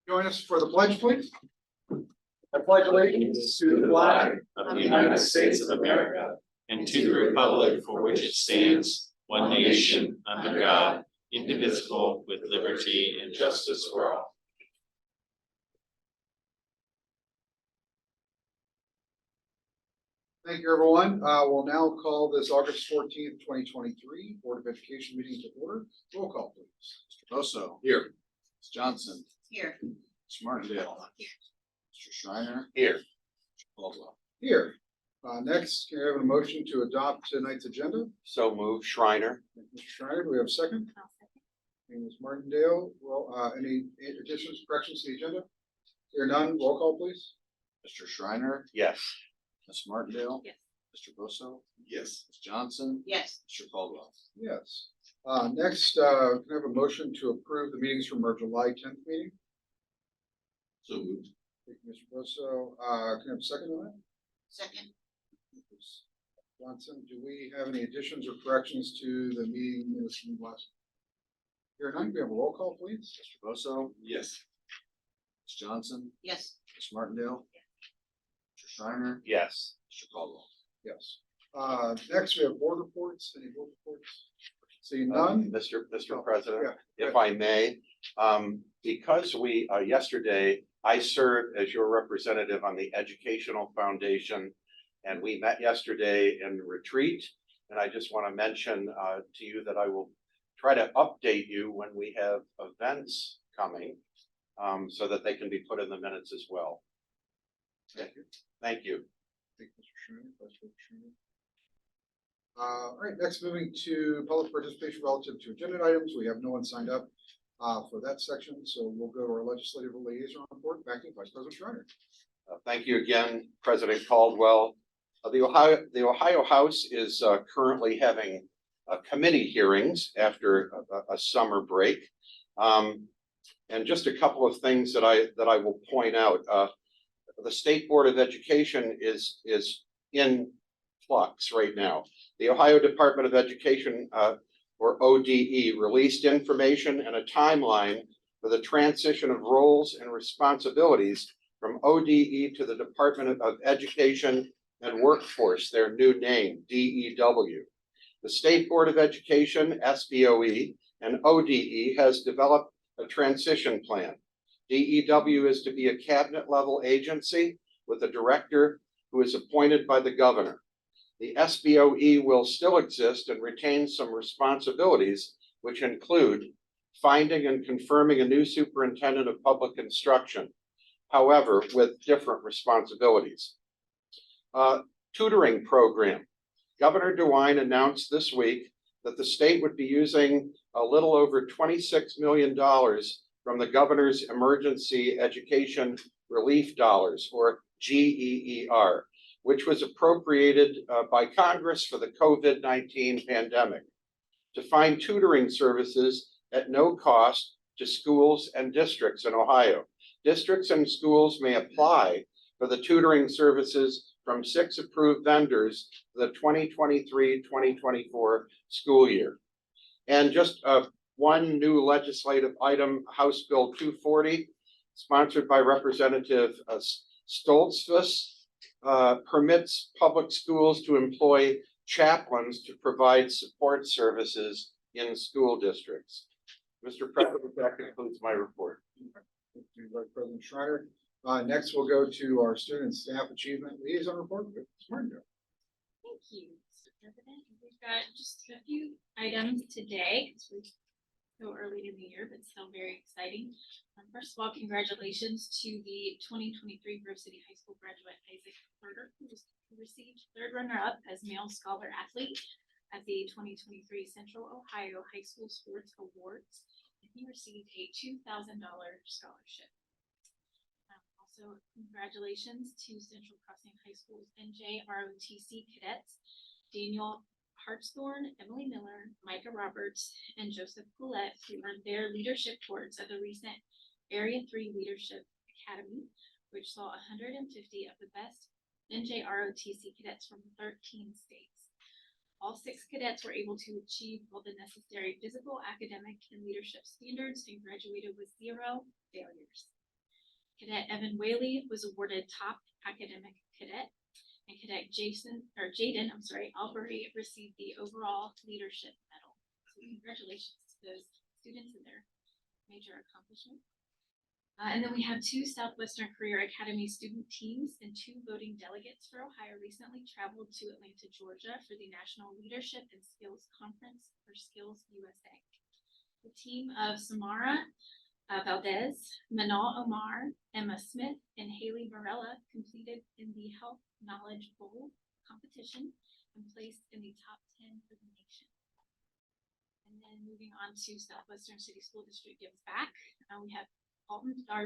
Join us for the pledge, please. I pledge allegiance to the flag of the United States of America and to the republic for which it stands, one nation, under God, indivisible, with liberty and justice for all. Thank you, everyone. We'll now call this August 14th, 2023 Board of Education meeting to order. Roll call, please. Mr. Bosso. Here. Ms. Johnson. Here. Mr. Martindale. Here. Mr. Shriner. Here. Mr. Caldwell. Here. Next, can I have a motion to adopt tonight's agenda? So move, Shriner. Thank you, Mr. Schneider, do we have a second? And Ms. Martindale, well, any additions, corrections to the agenda? Here none, roll call, please. Mr. Shriner. Yes. Ms. Martindale. Yes. Mr. Bosso. Yes. Ms. Johnson. Yes. Mr. Caldwell. Yes. Next, can I have a motion to approve the meetings from our July 10th meeting? So moved. Thank you, Mr. Bosso. Can I have a second on that? Second. Ms. Johnson, do we have any additions or corrections to the meeting minutes from last? Here none, we have a roll call, please. Mr. Bosso. Yes. Ms. Johnson. Yes. Ms. Martindale. Mr. Shriner. Yes. Mr. Caldwell. Yes. Next, we have board reports. Any board reports? Seeing none? Mr. President, Yeah. if I may, because yesterday, I served as your representative on the Educational Foundation, and we met yesterday in retreat. And I just want to mention to you that I will try to update you when we have events coming, so that they can be put in the minutes as well. Thank you. Thank you. Thank you, Mr. Sherman, Vice President Sherman. All right, next moving to public participation relative to agenda items. We have no one signed up for that section, so we'll go to our legislative liaison report. Back to Vice President Schreiner. Thank you again, President Caldwell. The Ohio House is currently having committee hearings after a summer break. And just a couple of things that I will point out. The State Board of Education is in flux right now. The Ohio Department of Education, or ODE, released information and a timeline for the transition of roles and responsibilities from ODE to the Department of Education and Workforce, their new name, DEW. The State Board of Education, SBOE, and ODE has developed a transition plan. DEW is to be a cabinet-level agency with a director who is appointed by the governor. The SBOE will still exist and retain some responsibilities, which include finding and confirming a new superintendent of public instruction, however, with different responsibilities. Tutoring program. Governor DeWine announced this week that the state would be using a little over $26 million from the governor's emergency education relief dollars, or GEER, which was appropriated by Congress for the COVID-19 pandemic, to find tutoring services at no cost to schools and districts in Ohio. Districts and schools may apply for the tutoring services from 6 approved vendors for the 2023-2024 school year. And just one new legislative item, House Bill 240, sponsored by Representative Stoltzfus, permits public schools to employ chaplains to provide support services in school districts. Mr. President, that concludes my report. Thank you, Vice President Schreiner. Next, we'll go to our student and staff achievement liaison report with Ms. Martindale. Thank you, Mr. President. We've got just a few items today because we're so early in the year, but still very exciting. First of all, congratulations to the 2023 Grove City High School graduate Isaac Carter, who received third runner-up as male scholar athlete at the 2023 Central Ohio High School Sports Awards. And he received a $2,000 scholarship. Also, congratulations to Central Crossing High School's NJROTC cadets, Daniel Hartshorn, Emily Miller, Micah Roberts, and Joseph Poulette, who earned their leadership awards at the recent Area 3 Leadership Academy, which saw 150 of the best NJROTC cadets from 13 states. All 6 cadets were able to achieve all the necessary physical, academic, and leadership standards and graduated with 0 failures. Cadet Evan Whaley was awarded top academic cadet, and Cadet Jaden Albury received the overall leadership medal. So congratulations to those students and their major accomplishments. And then we have 2 Southwestern Career Academy student teams and 2 voting delegates for Ohio recently traveled to Atlanta, Georgia for the National Leadership and Skills Conference for Skills USA. The team of Samara Valdez, Manal Omar, Emma Smith, and Haley Varela completed in the Health Knowledge Bowl competition and placed in the top 10 for the nation. And then moving on to Southwestern City School District Gives Back, we have Alton Hall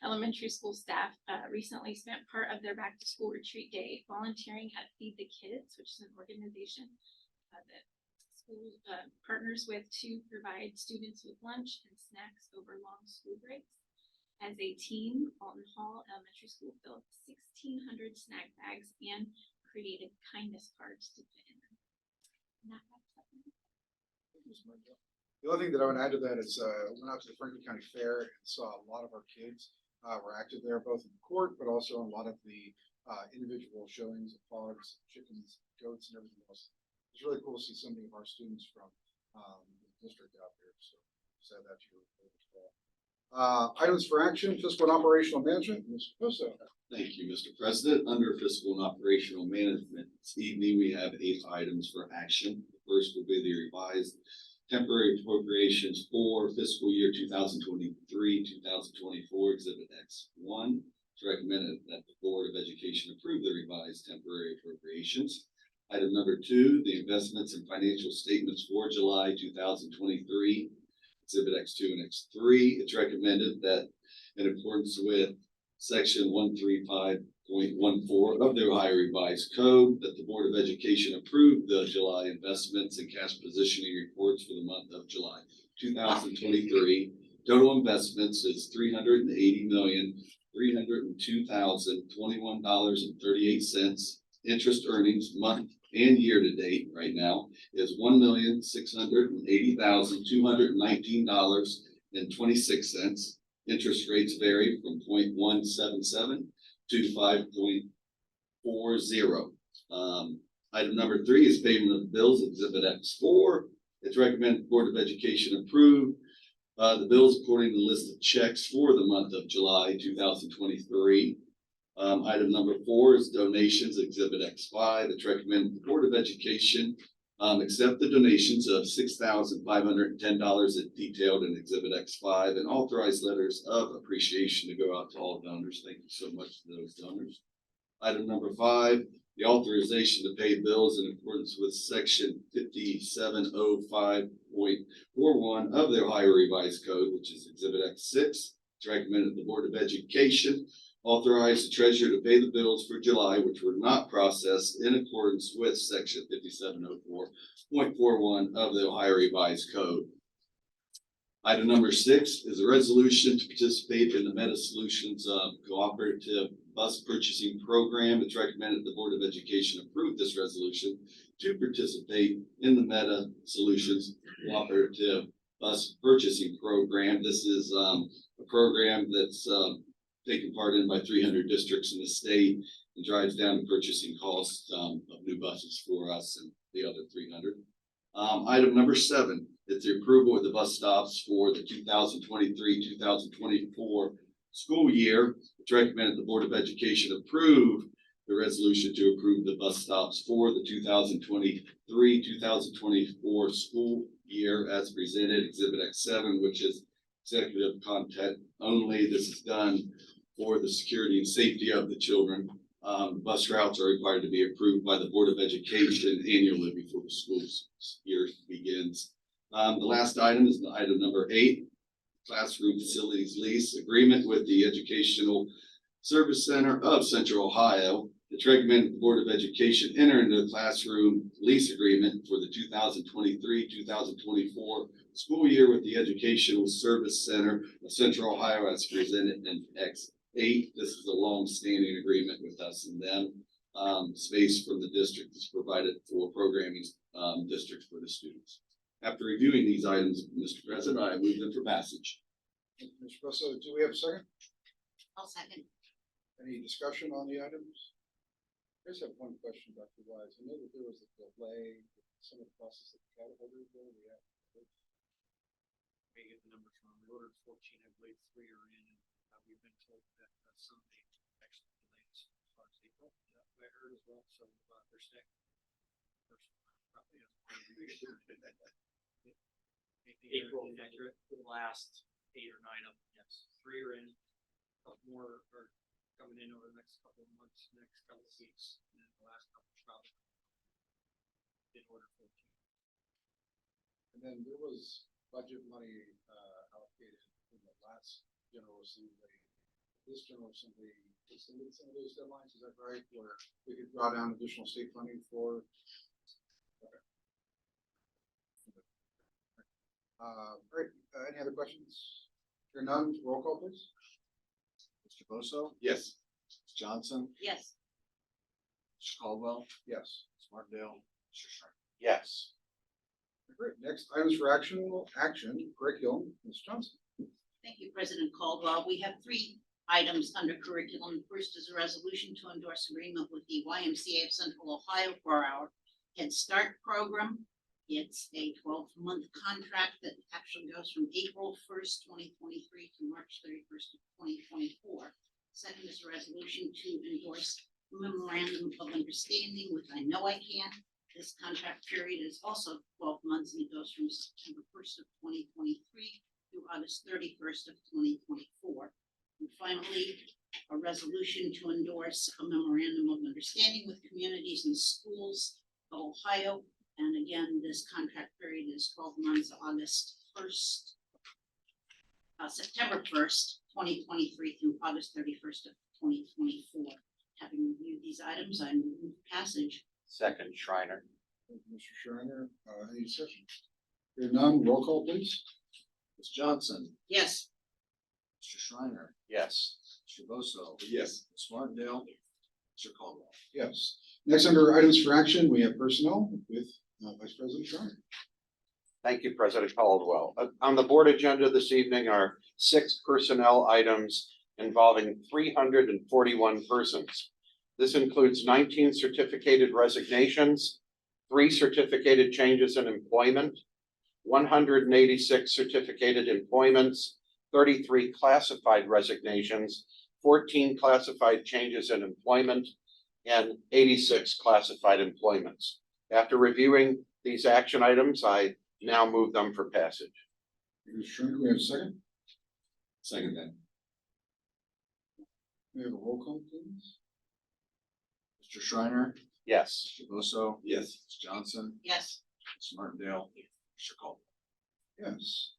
Elementary School staff recently spent part of their back to school retreat day volunteering at Feed the Kids, which is an organization that school partners with to provide students with lunch and snacks over long school breaks. As a team, Alton Hall Elementary School filled 1,600 snack bags and created kindness cards to fit in them. And that wraps up my The only thing that I would add to that is, went out to the Franklin County Fair and saw a lot of our kids, were active there, both in the court, but also in a lot of the, individual showings of hogs, chickens, goats, and everything else. It's really cool to see so many of our students from, the district out there, so just add that to your report as well. Items for action, fiscal and operational management, Mr. Poso. Thank you, Mr. President. Under fiscal and operational management, this evening we have 8 items for action. The first will be the revised temporary appropriations for fiscal year 2023-2024, Exhibit X1. It's recommended that the Board of Education approve the revised temporary appropriations. Item number 2, the investments and financial statements for July 2023, Exhibit X2 and X3. It's recommended that in accordance with Section 135.14 of the Ohio Revised Code, that the Board of Education approve the July investments and cash positioning reports for the month of July 2023. Total investments is $380,302,021.38. Interest earnings month and year to date right now is $1,680,219.26. Interest rates vary from 0.177 to 5.40. Item number 3 is payment of bills, Exhibit X4. It's recommended the Board of Education approve the bills according to the list of checks for the month of July 2023. Item number 4 is donations, Exhibit X5. It's recommended the Board of Education accept the donations of $6,510 as detailed in Exhibit X5 and authorize letters of appreciation to go out to all donors. Thank you so much to those donors. Item number 5, the authorization to pay bills in accordance with Section 5705.41 of the Ohio Revised Code, which is Exhibit X6. It's recommended the Board of Education authorize the treasurer to pay the bills for July, which were not processed in accordance with Section 5704.41 of the Ohio Revised Code. Item number 6 is a resolution to participate in the Meta Solutions Cooperative Bus Purchasing Program. It's recommended the Board of Education approve this resolution to participate in the Meta Solutions Cooperative Bus Purchasing Program. This is a program that's taken part in by 300 districts in the state and drives down the purchasing costs of new buses for us and the other 300. Item number 7 is the approval of the bus stops for the 2023-2024 school year. It's recommended the Board of Education approve the resolution to approve the bus stops for the 2023-2024 school year as presented, Exhibit X7, which is executive content only. This is done for the security and safety of the children. Bus routes are required to be approved by the Board of Education annually before the school year begins. The last item is item number 8, classroom facilities lease agreement with the Educational Service Center of Central Ohio. It's recommended the Board of Education enter into a classroom lease agreement for the 2023-2024 school year with the Educational Service Center of Central Ohio as presented in X8. This is a long-standing agreement with us and them. Space from the district is provided for programming districts for the students. After reviewing these items, Mr. President, I move them for passage. Thank you, Mr. Bosso, do we have a second? I'll second. Any discussion on the items? I just have one question, Dr. Wise. I know that there was a delay with some of the process of the Caterpillar bill. We have. May get the numbers wrong. We ordered 14, I believe 3 are in, and we've been told that some may actually delay as far as April. I heard as well, so they're staying. April accurate for the last 8 or 9 of them, yes. 3 are in, a couple more are coming in over the next couple of months, next couple of weeks, and then the last couple probably did order 14. And then there was budget money allocated in the last general assembly. This general assembly extended some of those deadlines, is that right? Where we could draw down additional state funding for. Okay. Great, any other questions? Hearing none, roll call please. Mr. Bosso, Yes. Ms. Johnson, Yes. Mr. Caldwell, Yes. Ms. Martindale, Mr. Sharp. Yes. Great, next items for action, curriculum, Ms. Johnson. Thank you, President Caldwell. We have 3 items under curriculum. First is a resolution to endorse agreement with the YMCA of Central Ohio for our Head Start program. It's a 12-month contract that actually goes from April 1st, 2023 to March 31st of 2024. Second is a resolution to endorse memorandum of understanding with I Know I Can. This contract period is also 12 months and it goes from September 1st of 2023 through August 31st of 2024. And finally, a resolution to endorse a memorandum of understanding with communities and schools of Ohio. And again, this contract period is 12 months, September 1st, 2023 through August 31st of 2024. Having reviewed these items, I move passage. Second, Shriner. Thank you, Mr. Shriner. Any discussion? Hearing none, roll call please. Ms. Johnson, Yes. Mr. Shriner, Yes. Mr. Bosso, Yes. Ms. Martindale, Mr. Caldwell. Yes. Next, under items for action, we have personnel with Vice President Shriner. Thank you, President Caldwell. On the board agenda this evening are 6 personnel items involving 341 persons. This includes 19 certificated resignations, 3 certificated changes in employment, 186 certificated employments, 33 classified resignations, 14 classified changes in employment, and 86 classified employments. After reviewing these action items, I now move them for passage. Mr. Shriner, we have a second? Second then. We have a roll call please. Mr. Shriner, Yes. Mr. Bosso, Yes. Ms. Johnson, Yes. Ms. Martindale, Mr. Caldwell. Yes.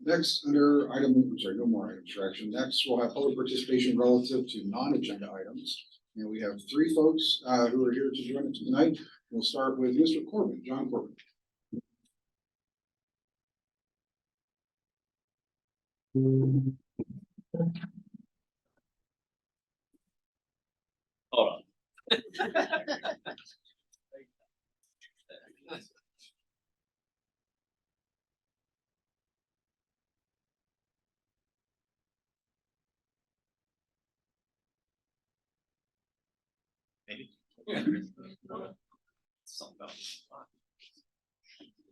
Next, under item, I'm sorry, no more items for action. Next, we'll have public participation relative to non-agenda items. And we have 3 folks who are here to join us tonight. We'll start with Mr. Corbin, John Corbin. Hold on. Maybe. Something else.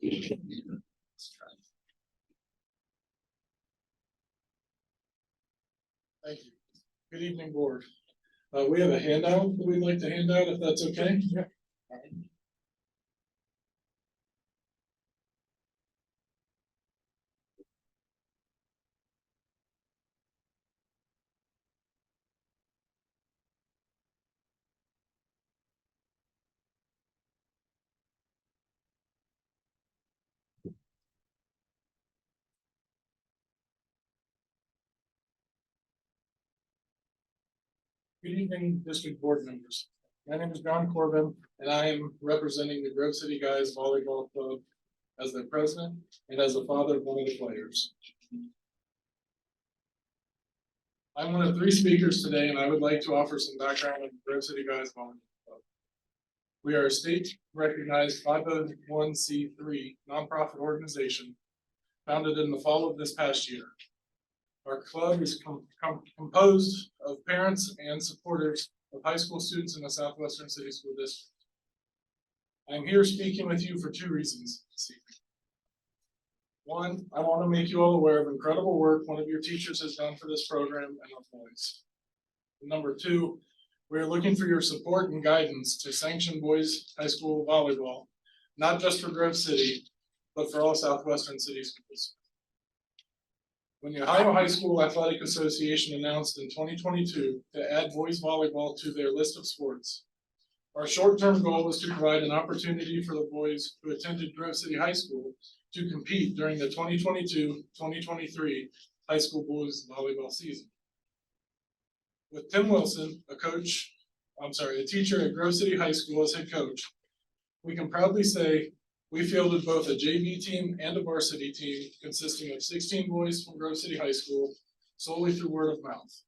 Let's try. Thank you. Good evening, board. We have a handout that we'd like to hand out, if that's okay. Yeah. Good evening, district board members. My name is John Corbin, and I am representing the Grove City Guys Volleyball Club as their president and as the father of one of the players. I'm one of 3 speakers today, and I would like to offer some background on the Grove City Guys Volleyball Club. We are a state recognized 501c3 nonprofit organization founded in the fall of this past year. Our club is composed of parents and supporters of high school students in the Southwestern City School District. I'm here speaking with you for two reasons this evening. One, I want to make you all aware of incredible work one of your teachers has done for this program and our boys. And number two, we are looking for your support and guidance to sanction boys high school volleyball, not just for Grove City, but for all Southwestern City Schools. When the Ohio High School Athletic Association announced in 2022 to add boys volleyball to their list of sports, our short-term goal was to provide an opportunity for the boys who attended Grove City High School to compete during the 2022-2023 high school boys volleyball season. With Tim Wilson, a teacher at Grove City High School as head coach, we can proudly say we fielded both a JV team and a varsity team consisting of 16 boys from Grove City High School solely through word of mouth.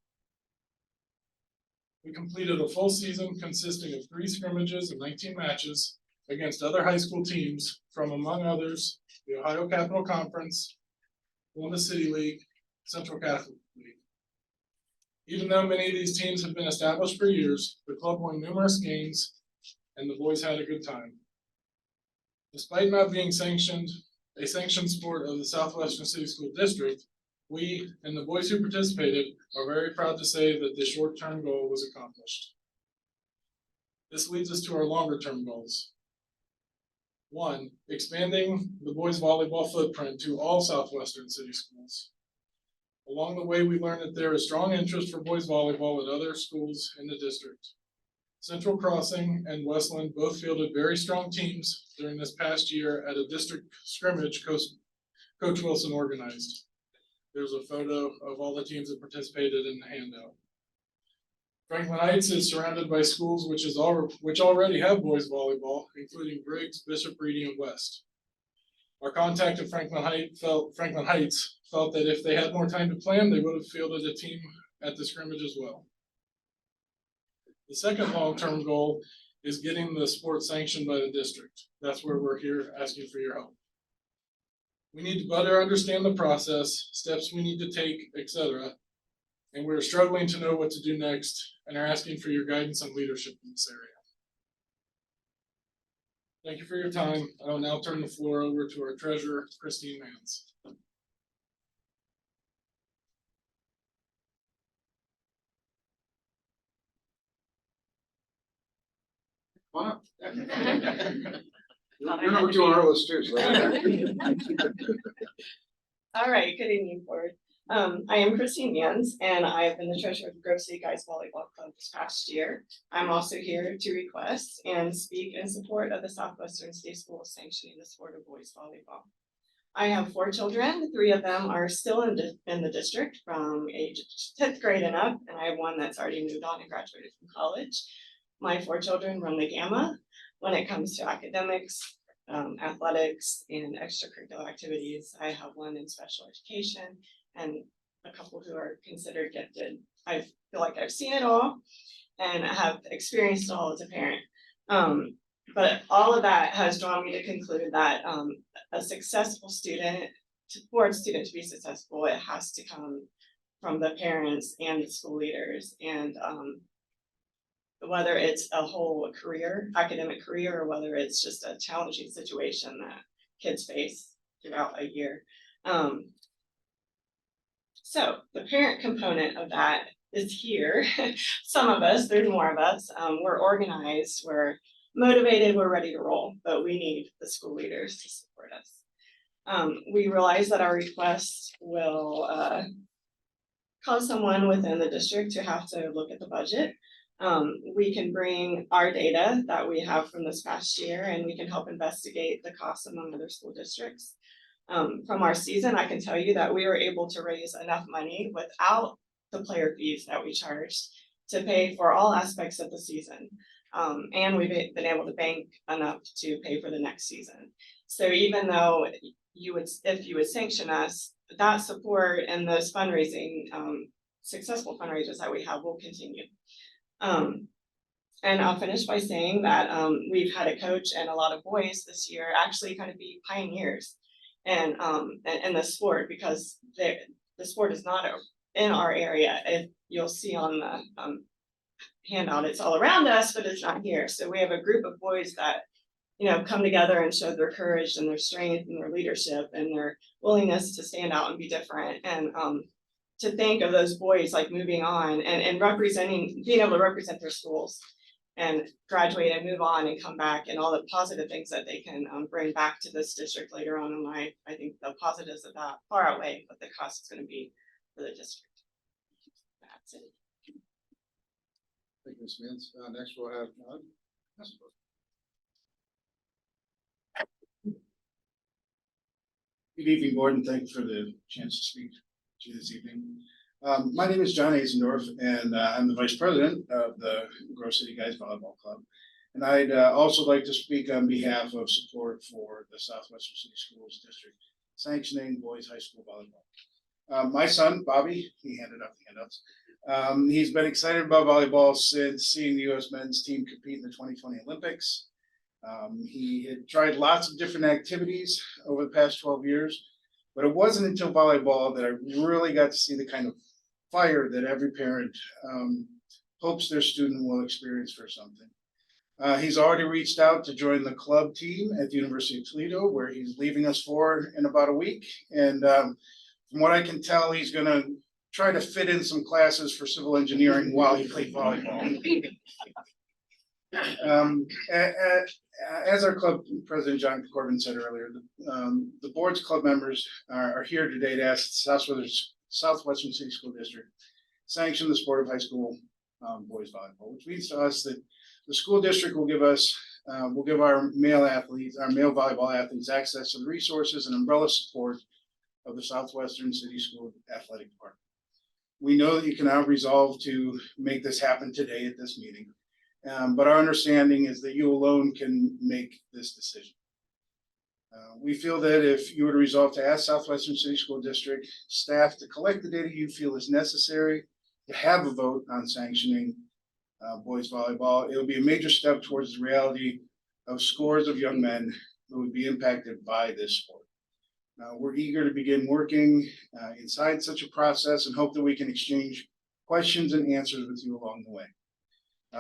We completed a full season consisting of 3 scrimmages and 19 matches against other high school teams from, among others, the Ohio Capital Conference, Columbus City League, Central Catholic League. Even though many of these teams have been established for years, the club won numerous games and the boys had a good time. Despite not being a sanctioned sport of the Southwestern City School District, we and the boys who participated are very proud to say that this short-term goal was accomplished. This leads us to our longer-term goals. 1, expanding the boys volleyball footprint to all Southwestern City Schools. Along the way, we learned that there is strong interest for boys volleyball at other schools in the district. Central Crossing and Westland both fielded very strong teams during this past year at a district scrimmage Coach Wilson organized. There's a photo of all the teams that participated in the handout. Franklin Heights is surrounded by schools which already have boys volleyball, including Briggs, Bishop Reedy, and West. Our contact at Franklin Heights felt that if they had more time to plan, they would have fielded a team at the scrimmage as well. The second long-term goal is getting the sport sanctioned by the district. That's where we're here asking for your help. We need to better understand the process, steps we need to take, etc. And we're struggling to know what to do next and are asking for your guidance and leadership in this area. Thank you for your time. I will now turn the floor over to our treasurer, Christine Mans. Come on up. You're number 2 on our list too, so. All right, good evening, board. I am Christine Mans, and I've been the treasurer of the Grove City Guys Volleyball Club this past year. I'm also here to request and speak in support of the Southwestern State Schools sanctioning the sport of boys volleyball. I have 4 children. 3 of them are still in the district from age 10th grade and up, and I have 1 that's already moved on and graduated from college. My 4 children run the gamut when it comes to academics, athletics, and extracurricular activities. I have 1 in special education and a couple who are considered gifted. I feel like I've seen it all and have experienced it all as a parent. But all of that has drawn me to conclude that a successful student, for a student to be successful, it has to come from the parents and the school leaders. And whether it's a whole career, academic career, or whether it's just a challenging situation that kids face throughout a year. So the parent component of that is here. Some of us, there's more of us, we're organized, we're motivated, we're ready to roll, but we need the school leaders to support us. We realize that our requests will cause someone within the district to have to look at the budget. We can bring our data that we have from this past year, and we can help investigate the costs among other school districts. From our season, I can tell you that we were able to raise enough money without the player fees that we charged to pay for all aspects of the season. And we've been able to bank enough to pay for the next season. So even though if you would sanction us, that support and those fundraising, successful fundraisers that we have will continue. And I'll finish by saying that we've had a coach and a lot of boys this year actually kind of be pioneers and in the sport, because the sport is not in our area. If you'll see on the handout, it's all around us, but it's not here. So we have a group of boys that, you know, come together and show their courage and their strength and their leadership and their willingness to stand out and be different. And to think of those boys like moving on and representing, being able to represent their schools and graduate and move on and come back, and all the positive things that they can bring back to this district later on in life. I think the positives of that far outweigh what the cost is going to be for the district. That's it. Thank you, Ms. Mans. Next we'll have, Esper. Good evening, board, and thank you for the chance to speak to you this evening. My name is John Asendorf, and I'm the vice president of the Grove City Guys Volleyball Club. And I'd also like to speak on behalf of support for the Southwestern City Schools District sanctioning boys high school volleyball. My son, Bobby, he handed out the handouts. He's been excited about volleyball since seeing the U.S. men's team compete in the 2020 Olympics. He had tried lots of different activities over the past 12 years, but it wasn't until volleyball that I really got to see the kind of fire that every parent hopes their student will experience for something. He's already reached out to join the club team at the University of Toledo, where he's leaving us for in about a week. And from what I can tell, he's going to try to fit in some classes for civil engineering while he played volleyball. As our club president, John Corbin, said earlier, the board's club members are here today to ask Southwestern City School District sanction the sport of high school boys volleyball, which means to us that the school district will give our male volleyball athletes access to the resources and umbrella support of the Southwestern City School Athletic Department. We know that you can now resolve to make this happen today at this meeting. But our understanding is that you alone can make this decision. We feel that if you were to resolve to ask Southwestern City School District staff to collect the data you feel is necessary to have a vote on sanctioning boys volleyball, it will be a major step towards the reality of scores of young men who would be impacted by this sport. We're eager to begin working inside such a process and hope that we can exchange questions and answers with you along the way.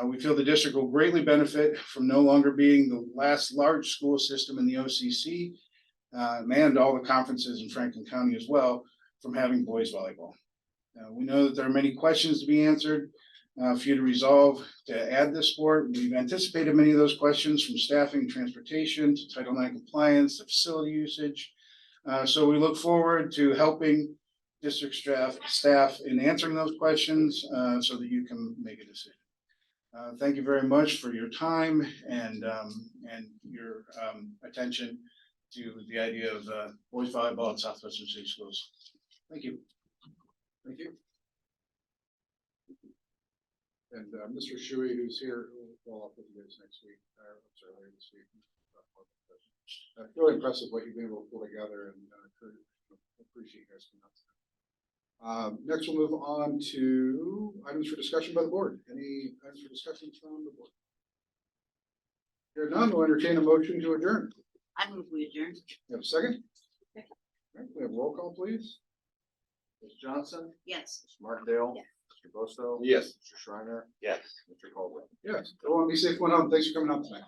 We feel the district will greatly benefit from no longer being the last large school system in the OCC and all the conferences in Franklin County as well from having boys volleyball. We know that there are many questions to be answered for you to resolve to add this sport. We've anticipated many of those questions, from staffing, transportation, to Title IX compliance, to facility usage. So we look forward to helping district staff in answering those questions so that you can make a decision. Thank you very much for your time and your attention to the idea of boys volleyball at Southwestern City Schools. Thank you. Thank you. And Mr. Shuey, who's here, will follow up with you guys next week, later this week. Really impressive what you've been able to pull together, and appreciate you guys coming out tonight. Next, we'll move on to items for discussion by the board. Any items for discussion from the board? Here none, we'll entertain a motion to adjourn. I move we adjourn. You have a second? All right, we have a roll call, please. Ms. Johnson, Yes. Mr. Martindale. Yes. Mr. Bosto. Yes. Mr. Shriner, Yes. Mr. Caldwell. Yes, everyone be safe, going home. Thanks for coming out tonight.